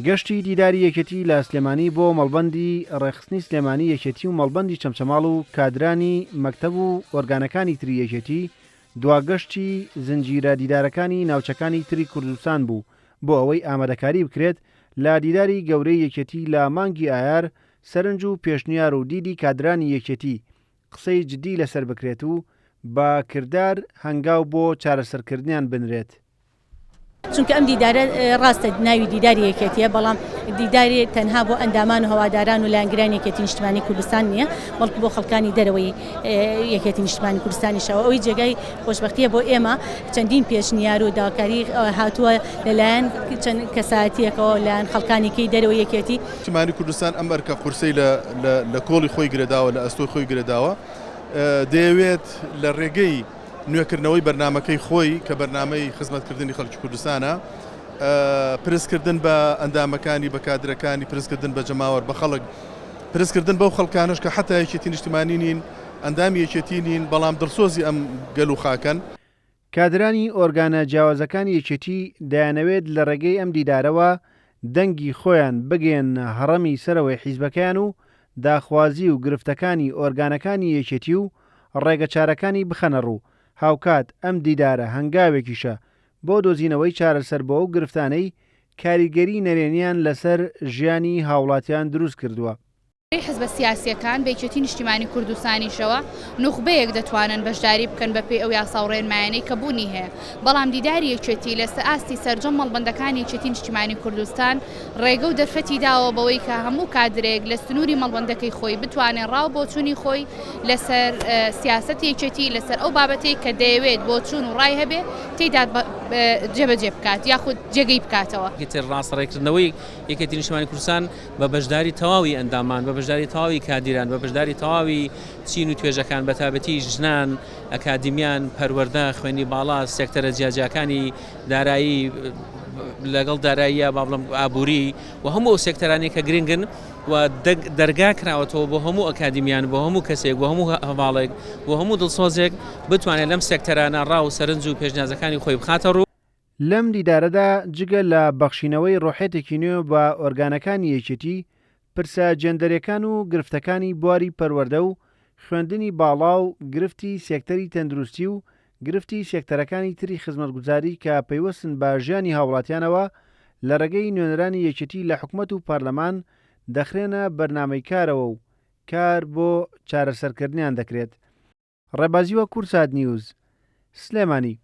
گەشتی دیداری یەکێتی لە سلێمانی بۆ مەڵبەندی ڕێخستنی سلێمانی یەکێتی و مەڵبەندی چەمچەماڵ و کادرانی مەکتەب و ئۆرگانەکانی تری یەکێتی دواگەشتی زنجیرە دیدارەکانی ناوچەکانی تری کوردستان بوو بۆ ئەوەی ئامادەکاری بکرێت لە دیداری گەورەی یەکێتی لە مانگی ئایار سەرنج و پێشنیار و دیدی کادرانی یەکێتی قسەی جدی لەسەر بکرێت و بە کردار هەنگاو بۆ چارەسەرکردنیان بنرێت. چونکە ئەم دیدارە ڕاستە ناوی دیداری یەکێتیە، بەڵام دیداری تەنها بۆ ئەندامان و هەواداران و لایەنگرانی یەکێتی نیشتیمانی کوردستان نییە، بەڵکو بۆ خەڵکانی دەرەوەی یەکێتی نیشتیمانی کوردستانیشەوە. ئەوەی جێگای خۆشبەختیە بۆ ئێمە چەندین پێشنیار و داواکاری هاتووە لەلایەن چەند کەسایەتیەکەوە لایەن خەڵکانێکی دەرەوەی یەکێتی نیشتیمانی کوردستان ئەم ئەرکە قورسەی لە کۆڵی خۆی گرێداوە، لە ئەستۆی خۆی گرێداوە، دەیەوێت لە ڕێگەی نوێکردنەوەی بەرنامەکەی خۆی کە بەرنامەی خزمەتکردنی خەڵکی کوردستانە، پرسکردن بە ئەندامەکانی بە کادرەکانی، پرسکردن بە جەماوەر بە خەڵک، پرسکردن بەو خەڵکانش کە حتا یەکێتی نیشتیمانی نین، ئەندامی یەکێتی نین، بەڵام دڵسۆزی ئەم گەل و خاکەن. کادرانی ئۆرگانە جیاوازەکانی یەکێتی دەیانەوێت لە ڕێگەی ئەم دیدارەوە دەنگی خۆیان بگەن هەڕەمی سەرەوەی حیزبەکەیان و داخوازی و گرفتەکانی ئۆرگانەکانی یەکێتی و ڕێگە چارەکانی بخەنە ڕوو. هاوکات ئەم دیدارە هەنگاوێکیشە بۆ دۆزینەوەی چارەسەر بۆ ئەو گرفتانەی کاریگەری نەرێنیان لەسەر ژیانی هاوڵاتیان دروست کردووە. حزبە سیاسیەکان بە یەکێتی نیشتیمانی کوردستانیشەوە نوخبەیەک دەتوانن بەشداری بکەن بە پێی ئەو یاسا و ڕێنمایانەی کە بوونی هەیە، بەڵام دیداری یەکێتی لەسەر ئاستی سەرجەم مەڵبەندەکانی یەکێتی نیشتیمانی کوردستان ڕێگە و دەرفەتی داوە بەوەی کە هەموو کادرێک لە سنووری مەڵبەندەکەی خۆی بتوانێت ڕاو بۆ چوونی خۆی لەسەر سیاسەتی یەکێتی، لەسەر ئەو بابەتەی کە دەیەوێت بۆ چوون و ڕای هەبێ تێیدا جێبەجێ بکات یاخود جێگەی بکاتەوە. ڕاستەڕێکردنەوەی یەکێتی نیشتیمانی کوردستان بە بەشداری تەواوی ئەندامان، بە بەشداری تەواوی کادیران، بە بەشداری تەواوی چین و توێژەکان، بە تابەتی ژنان، ئەکادیمیان، پەروەردە، خوێنی باڵا، سێکتەرە جیاجیەکانی دارایی لەگەڵ داراییە بابڵم ئابووری و هەموو سێکتەرانی کە گرنگن و دەرگا کراوەتەوە بۆ هەموو ئەکادیمیان، بۆ هەموو کەسێک، بۆ هەموو هەواڵێک، بۆ هەموو دڵسۆزێک بتوانێت لەم سێکتەرانە ڕاو سەرنج و پێشنیازەکانی خۆی بخاتە ڕوو. لەم دیدارەدا جگە لە بەخشینەوەی ڕۆحێتێکی نوێ بە ئۆرگانەکانی یەکێتی، پرسە جێندەرەکان و گرفتەکانی بواری پەروەردە و خوێندنی باڵا و گرفتی سێکتەری تەندروستی و گرفتی سێکتەرەکانی تری خزمەتگوزاری کە پەیوەستن بە ژیانی هاوڵاتیانەوە لە ڕێگەی نوێنەرانی یەکێتی لە حکوومەت و پارلەمان دەخرێنە بەرنامەی کارەوە و کار بۆ چارەسەرکردنیان دەکرێت. ڕێبازیوە کورسات نیوز، سلێمانی.